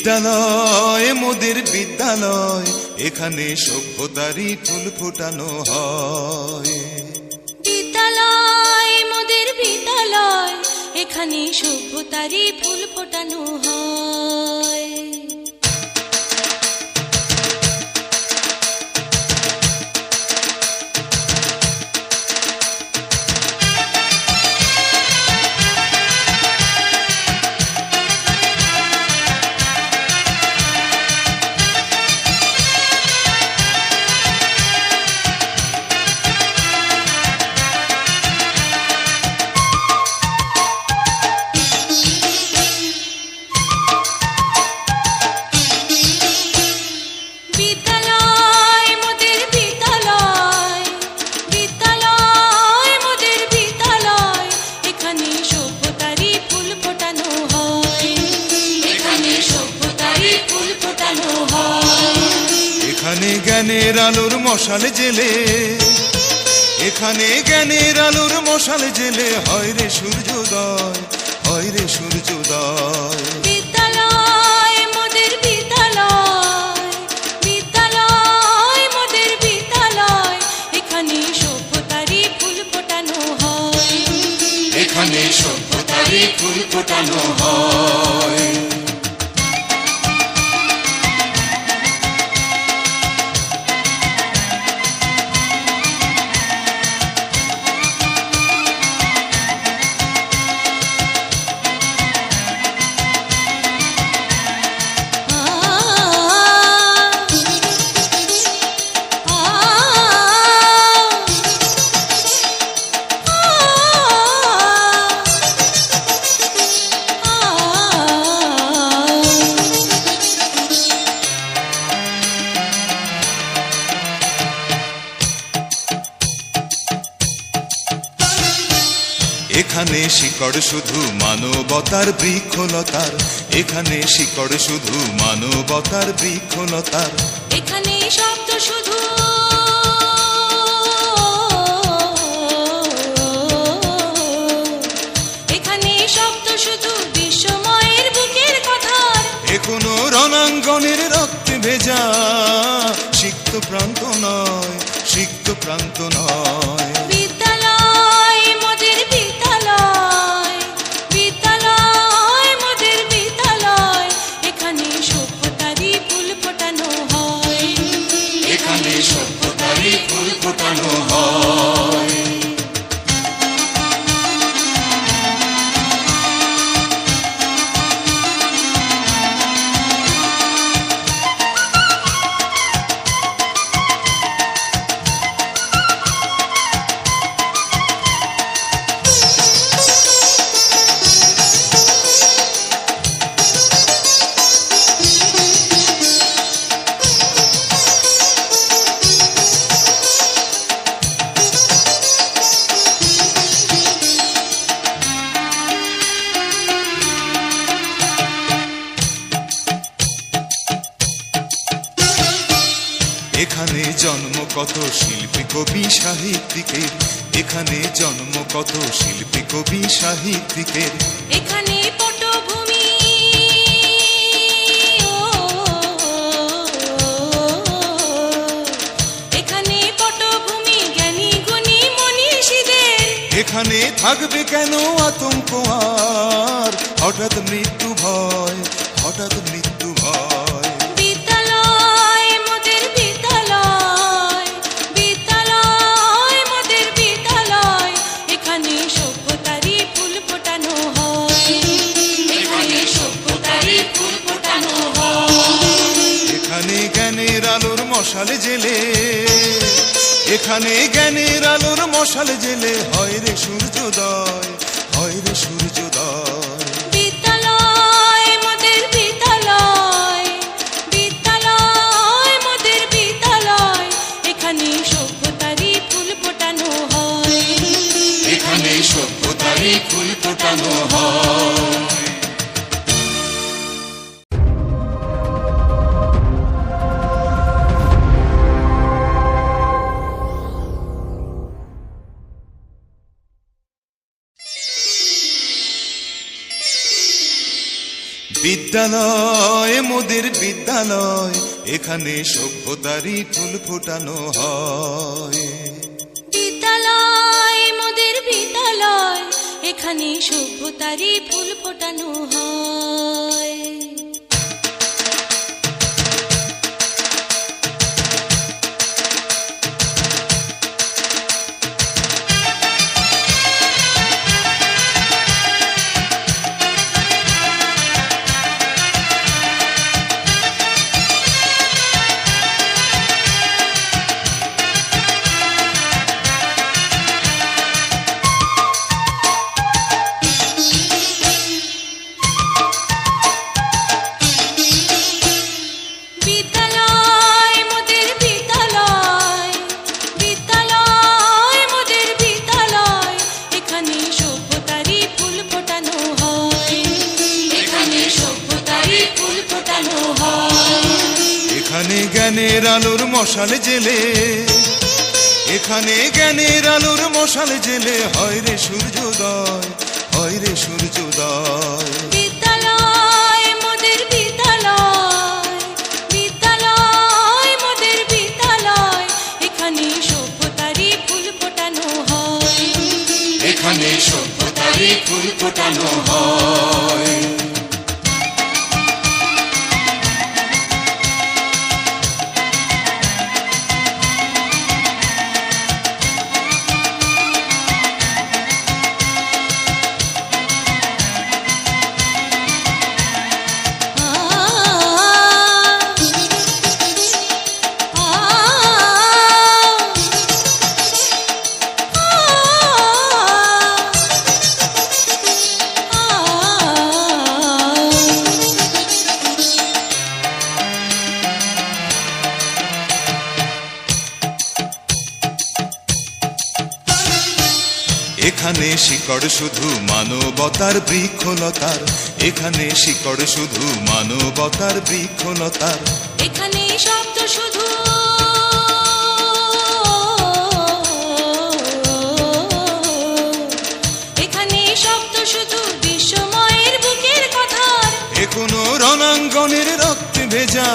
বিদ্যালয় মোদের বিদ্যালয়, এখানে সভ্যতারই ফুল ফোটানো হয়। বিদ্যালয় মোদের বিদ্যালয়, এখানে সভ্যতারই ফুল ফোটানো হয়। এখানে জ্ঞানের আলোর মশাল জেলে, এখানে জ্ঞানের আলোর মশাল জেলে হয় রে সূর্যোদয়, হয় রে সূর্যোদয়। বিদ্যালয় মোদের বিদ্যালয়, বিদ্যালয় মোদের বিদ্যালয়, এখানে সভ্যতারই ফুল ফোটানো হয়। এখানে সভ্যতারই ফুল ফোটানো হয়। এখানে শিকড় শুধু মানবতার বৃক্ষলতার, এখানে শিকড় শুধু মানবতার বৃক্ষলতার। এখানে শব্দ শুধু এখানে শব্দ শুধু বিশ্বময়ের বুকের কথার। এখনো রণাঙ্গনের রক্তে ভেজা সিক্ত প্রান্ত নয়, সিক্ত প্রান্ত নয়। বিদ্যালয় মোদের বিদ্যালয়, বিদ্যালয় মোদের বিদ্যালয়, এখানে সভ্যতারই ফুল ফোটানো হয়। এখানে সভ্যতারই ফুল ফোটানো হয়। এখানে জন্ম কত শিল্পী কবি সাহিত্যিকের, এখানে জন্ম কত শিল্পী কবি সাহিত্যিকের। এখানে পটভূমি এখানে পটভূমি জ্ঞানী গুণী মনীষীদের। এখানে থাকবে কেন আতঙ্ক আর হঠাৎ মৃত্যু ভয়, হঠাৎ মৃত্যু ভয়। বিদ্যালয় মোদের বিদ্যালয়, বিদ্যালয় মোদের বিদ্যালয়, এখানে সভ্যতারই ফুল ফোটানো হয়। এখানে সভ্যতারই ফুল ফোটানো হয়। এখানে জ্ঞানের আলোর মশাল জেলে, এখানে জ্ঞানের আলোর মশাল জেলে হয় রে সূর্যোদয়, হয় রে সূর্যোদয়। বিদ্যালয় মোদের বিদ্যালয়, বিদ্যালয় মোদের বিদ্যালয়, এখানে সভ্যতারই ফুল ফোটানো হয়। এখানে সভ্যতারই ফুল ফোটানো হয়। বিদ্যালয় মোদের বিদ্যালয়, এখানে সভ্যতারই ফুল ফোটানো হয়। বিদ্যালয় মোদের বিদ্যালয়, এখানে সভ্যতারই ফুল ফোটানো হয়। বিদ্যালয় মোদের বিদ্যালয়, বিদ্যালয় মোদের বিদ্যালয়, এখানে সভ্যতারই ফুল ফোটানো হয়। এখানে সভ্যতারই ফুল ফোটানো হয়। এখানে জ্ঞানের আলোর মশাল জেলে, এখানে জ্ঞানের আলোর মশাল জেলে হয় রে সূর্যোদয়, হয় রে সূর্যোদয়। বিদ্যালয় মোদের বিদ্যালয়, বিদ্যালয় মোদের বিদ্যালয়, এখানে সভ্যতারই ফুল ফোটানো হয়। এখানে সভ্যতারই ফুল ফোটানো হয়। এখানে শিকড় শুধু মানবতার বৃক্ষলতার, এখানে শিকড় শুধু মানবতার বৃক্ষলতার। এখানে শব্দ শুধু এখানে শব্দ শুধু বিশ্বময়ের বুকের কথার। এখনো রণাঙ্গনের রক্তে ভেজা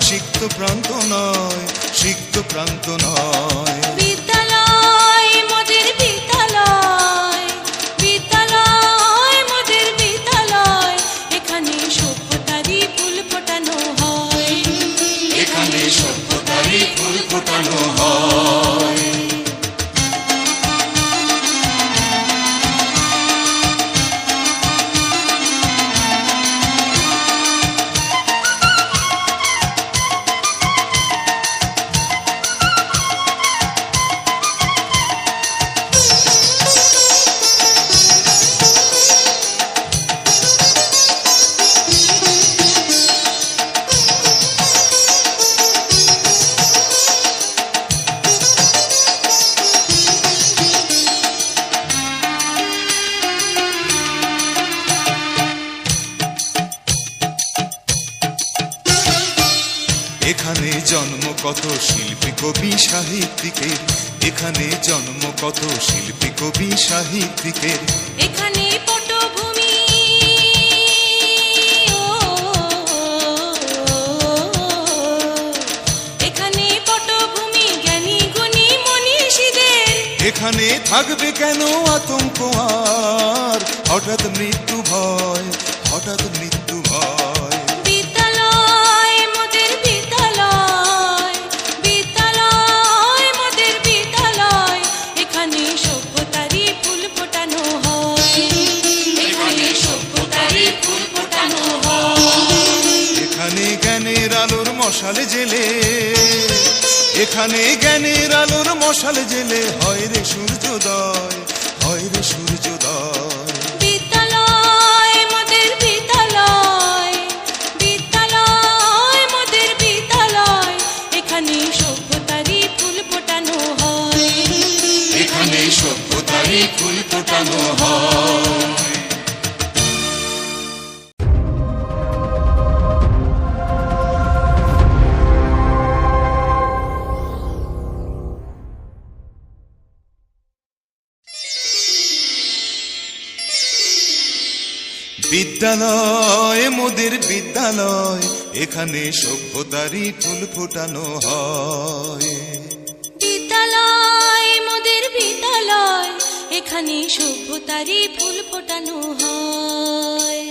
সিক্ত প্রান্ত নয়, সিক্ত প্রান্ত নয়। বিদ্যালয় মোদের বিদ্যালয়, বিদ্যালয় মোদের বিদ্যালয়, এখানে সভ্যতারই ফুল ফোটানো হয়। এখানে সভ্যতারই ফুল ফোটানো হয়। এখানে জন্ম কত শিল্পী কবি সাহিত্যিকের, এখানে জন্ম কত শিল্পী কবি সাহিত্যিকের। এখানে পটভূমি এখানে পটভূমি জ্ঞানী গুণী মনীষীদের। এখানে থাকবে কেন আতঙ্ক আর হঠাৎ মৃত্যু ভয়, হঠাৎ মৃত্যু ভয়। বিদ্যালয় মোদের বিদ্যালয়, বিদ্যালয় মোদের বিদ্যালয়, এখানে সভ্যতারই ফুল ফোটানো হয়। এখানে সভ্যতারই ফুল ফোটানো হয়। এখানে জ্ঞানের আলোর মশাল জেলে, এখানে জ্ঞানের আলোর মশাল জেলে হয় রে সূর্যোদয়, হয় রে সূর্যোদয়। বিদ্যালয় মোদের বিদ্যালয়, বিদ্যালয় মোদের বিদ্যালয়, এখানে সভ্যতারই ফুল ফোটানো হয়। এখানে সভ্যতারই ফুল ফোটানো হয়। বিদ্যালয় মোদের বিদ্যালয়, এখানে সভ্যতারই ফুল ফোটানো হয়। বিদ্যালয় মোদের বিদ্যালয়, এখানে সভ্যতারই ফুল ফোটানো হয়।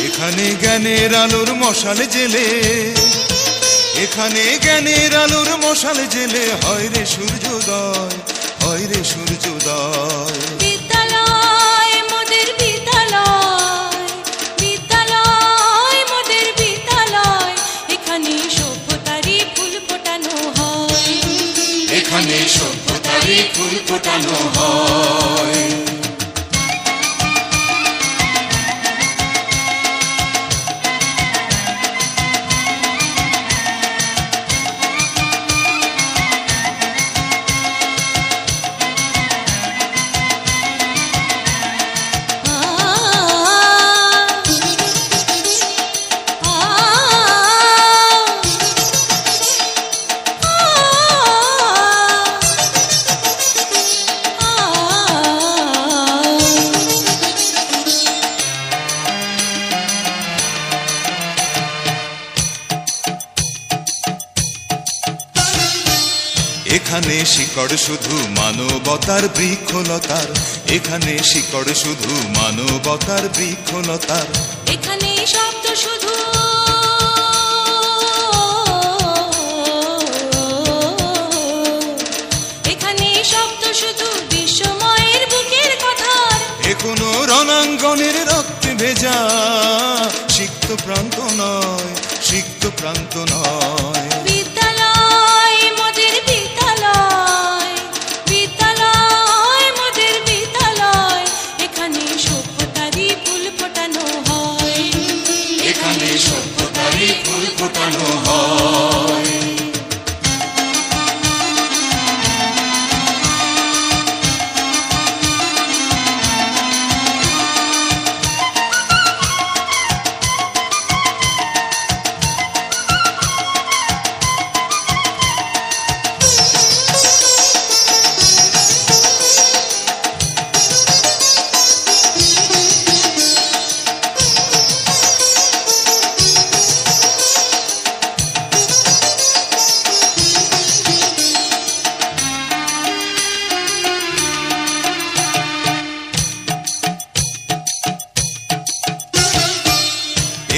এখানে জ্ঞানের আলোর মশাল জেলে, এখানে জ্ঞানের আলোর মশাল জেলে হয় রে সূর্যোদয়, হয় রে সূর্যোদয়। বিদ্যালয় মোদের বিদ্যালয়, বিদ্যালয় মোদের বিদ্যালয়, এখানে সভ্যতারই ফুল ফোটানো হয়। এখানে সভ্যতারই ফুল ফোটানো হয়। এখানে শিকড় শুধু মানবতার বৃক্ষলতার, এখানে শিকড় শুধু মানবতার বৃক্ষলতার। এখানে শব্দ শুধু এখানে শব্দ শুধু বিশ্বময়ের বুকের কথার। এখনো রণাঙ্গনের রক্তে ভেজা সিক্ত প্রান্ত নয়, সিক্ত প্রান্ত নয়। বিদ্যালয় মোদের বিদ্যালয়, বিদ্যালয় মোদের বিদ্যালয়, এখানে সভ্যতারই ফুল ফোটানো হয়। এখানে সভ্যতারই ফুল ফোটানো হয়।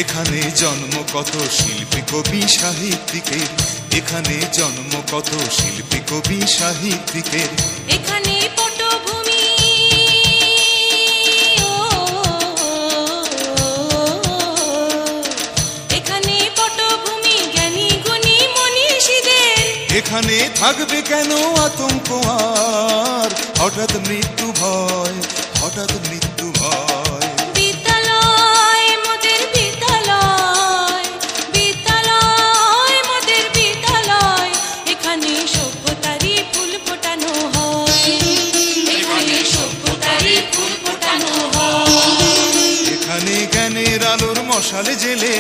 এখানে জন্ম কত শিল্পী কবি সাহিত্যিকের, এখানে জন্ম কত শিল্পী কবি সাহিত্যিকের। এখানে পটভূমি এখানে পটভূমি জ্ঞানী গুণী মনীষীদের। এখানে থাকবে কেন আতঙ্ক আর হঠাৎ মৃত্যু ভয়, হঠাৎ মৃত্যু ভয়। বিদ্যালয় মোদের বিদ্যালয়, বিদ্যালয় মোদের বিদ্যালয়, এখানে সভ্যতারই ফুল ফোটানো হয়। এখানে সভ্যতারই ফুল ফোটানো হয়। এখানে জ্ঞানের আলোর মশাল জেলে,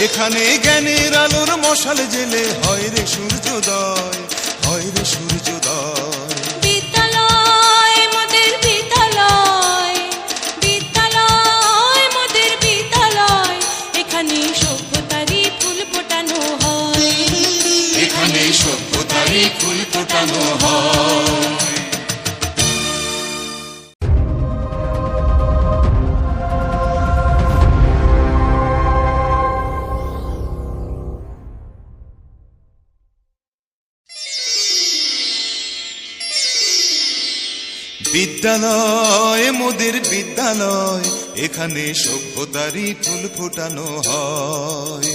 এখানে জ্ঞানের আলোর মশাল জেলে হয় রে সূর্যোদয়, হয় রে সূর্যোদয়। বিদ্যালয় মোদের বিদ্যালয়, বিদ্যালয় মোদের বিদ্যালয়, এখানে সভ্যতারই ফুল ফোটানো হয়। এখানে সভ্যতারই ফুল ফোটানো হয়। বিদ্যালয় মোদের বিদ্যালয়, এখানে সভ্যতারই ফুল ফোটানো হয়।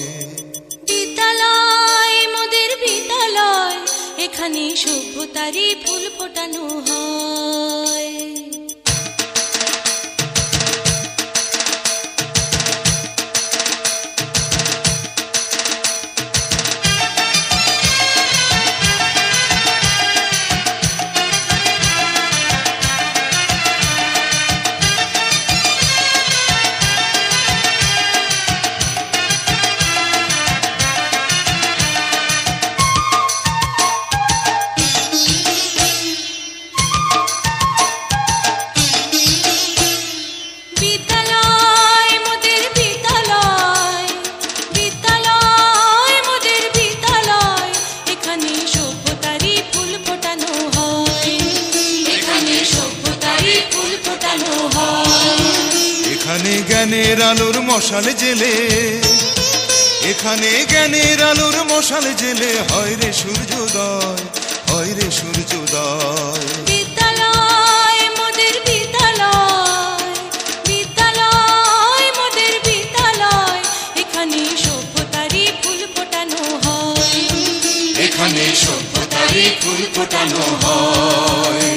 বিদ্যালয় মোদের বিদ্যালয়, এখানে সভ্যতারই ফুল ফোটানো হয়। এখানে জ্ঞানের আলোর মশাল জেলে, এখানে জ্ঞানের আলোর মশাল জেলে হয় রে সূর্যোদয়, হয় রে সূর্যোদয়। বিদ্যালয় মোদের বিদ্যালয়, বিদ্যালয় মোদের বিদ্যালয়, এখানে সভ্যতারই ফুল ফোটানো হয়। এখানে সভ্যতারই ফুল ফোটানো হয়।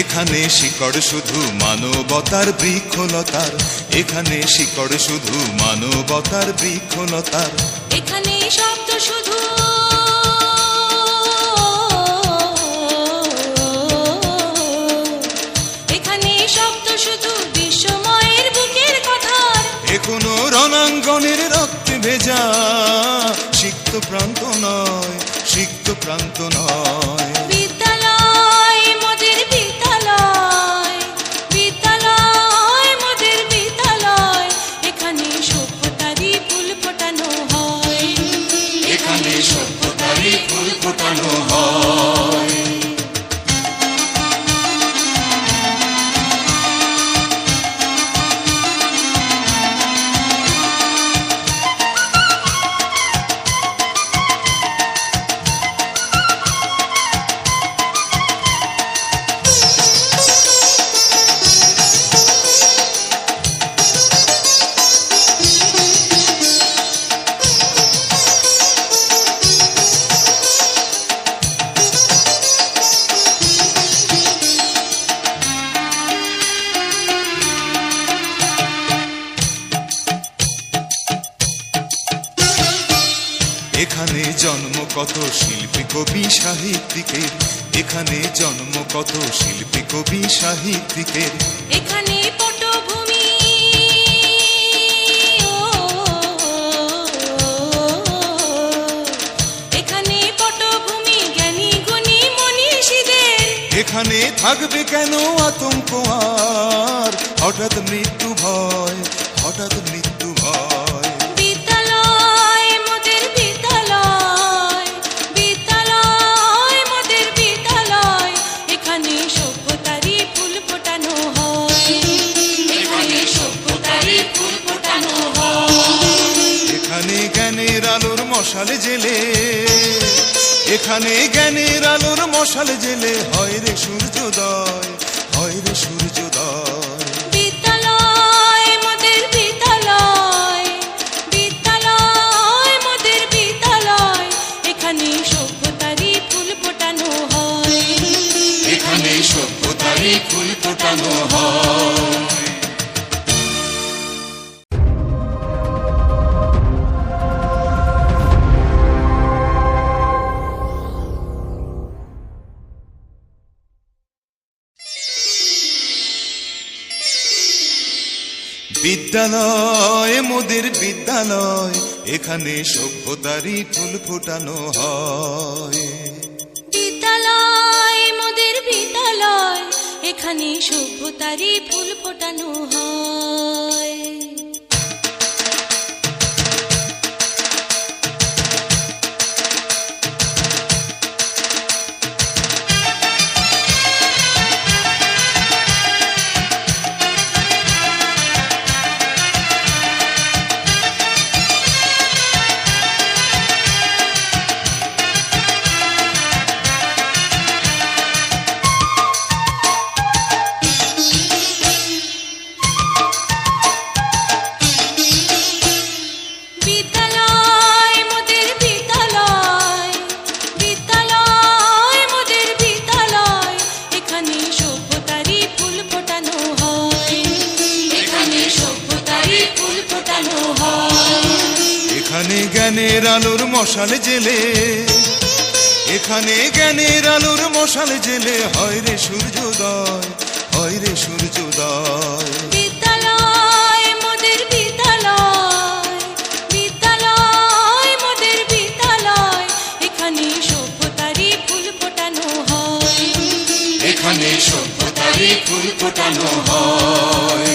এখানে শিকড় শুধু মানবতার বৃক্ষলতার, এখানে শিকড় শুধু মানবতার বৃক্ষলতার। এখানে শব্দ শুধু এখানে শব্দ শুধু বিশ্বময়ের বুকের কথার। এ কোনো রণাঙ্গনের রক্তে ভেজা সিক্ত প্রান্ত নয়, সিক্ত প্রান্ত নয়। বিদ্যালয় মোদের বিদ্যালয়, বিদ্যালয় মোদের বিদ্যালয়, এখানে সভ্যতারই ফুল ফোটানো হয়। এখানে সভ্যতারই ফুল ফোটানো হয়। এখানে জন্ম কত শিল্পী কবি সাহিত্যিকের, এখানে জন্ম কত শিল্পী কবি সাহিত্যিকের। এখানে পটভূমি এখানে পটভূমি জ্ঞানী গুণী মনীষীদের। এখানে থাকবে কেন আতঙ্ক আর হঠাৎ মৃত্যু ভয়, হঠাৎ মৃত্যু ভয়। বিদ্যালয় মোদের বিদ্যালয়, বিদ্যালয় মোদের বিদ্যালয়, এখানে সভ্যতারই ফুল ফোটানো হয়। এখানে সভ্যতারই ফুল ফোটানো হয়। এখানে জ্ঞানের আলোর মশাল জেলে, এখানে জ্ঞানের আলোর মশাল জেলে হয় রে সূর্যোদয়, হয় রে সূর্যোদয়। বিদ্যালয় মোদের বিদ্যালয়, বিদ্যালয় মোদের বিদ্যালয়, এখানে সভ্যতারই ফুল ফোটানো হয়। এখানে সভ্যতারই ফুল ফোটানো হয়। বিদ্যালয় মোদের বিদ্যালয়, এখানে সভ্যতারই ফুল ফোটানো হয়। বিদ্যালয় মোদের বিদ্যালয়, এখানে সভ্যতারই ফুল ফোটানো হয়। এখানে জ্ঞানের আলোর মশাল জেলে, এখানে জ্ঞানের আলোর মশাল জেলে হয় রে সূর্যোদয়, হয় রে সূর্যোদয়। বিদ্যালয় মোদের বিদ্যালয়, বিদ্যালয় মোদের বিদ্যালয়, এখানে সভ্যতারই ফুল ফোটানো হয়। এখানে সভ্যতারই ফুল ফোটানো হয়।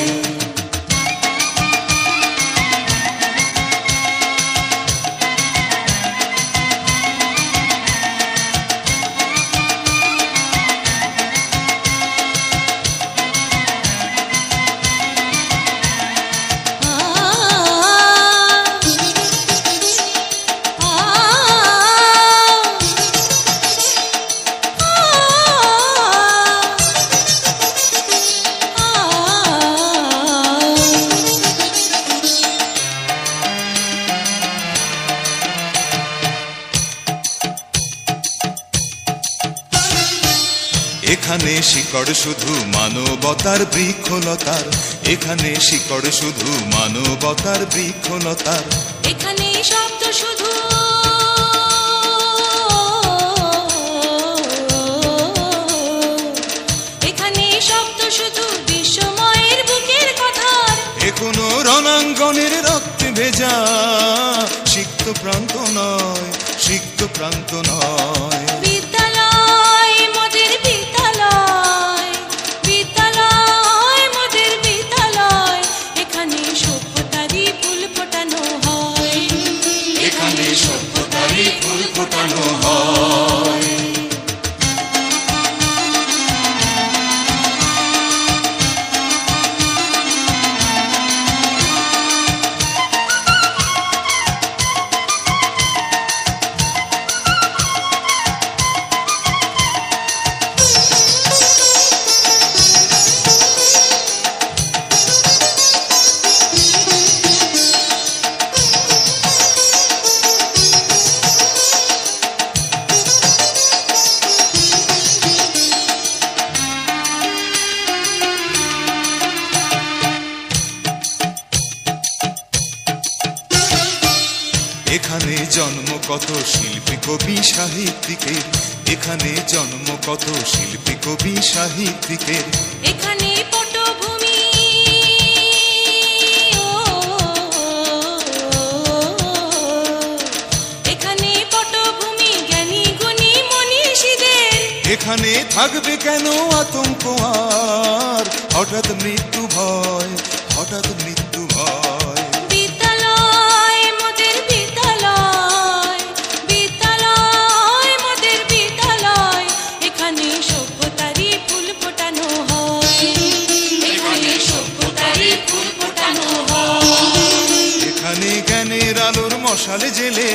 এখানে শিকড় শুধু মানবতার বৃক্ষলতার, এখানে শিকড় শুধু মানবতার বৃক্ষলতার। এখানে শব্দ শুধু এখানে শব্দ শুধু বিশ্বময়ের বুকের কথার। এখনো রণাঙ্গনের রক্তে ভেজা সিক্ত প্রান্ত নয়, সিক্ত প্রান্ত নয়। বিদ্যালয় মোদের বিদ্যালয়, বিদ্যালয় মোদের বিদ্যালয়, এখানে সভ্যতারই ফুল ফোটানো হয়। এখানে সভ্যতারই ফুল ফোটানো হয়। এখানে জন্ম কত শিল্পী কবি সাহিত্যিকের, এখানে জন্ম কত শিল্পী কবি সাহিত্যিকের। এখানে পটভূমি এখানে পটভূমি জ্ঞানী গুণী মনীষীদের। এখানে থাকবে কেন আতঙ্ক আর হঠাৎ মৃত্যু ভয়, হঠাৎ মৃত্যু ভয়। বিদ্যালয় মোদের বিদ্যালয়, বিদ্যালয় মোদের বিদ্যালয়, এখানে সভ্যতারই ফুল ফোটানো হয়। এখানে সভ্যতারই ফুল ফোটানো হয়। এখানে জ্ঞানের আলোর মশাল জেলে,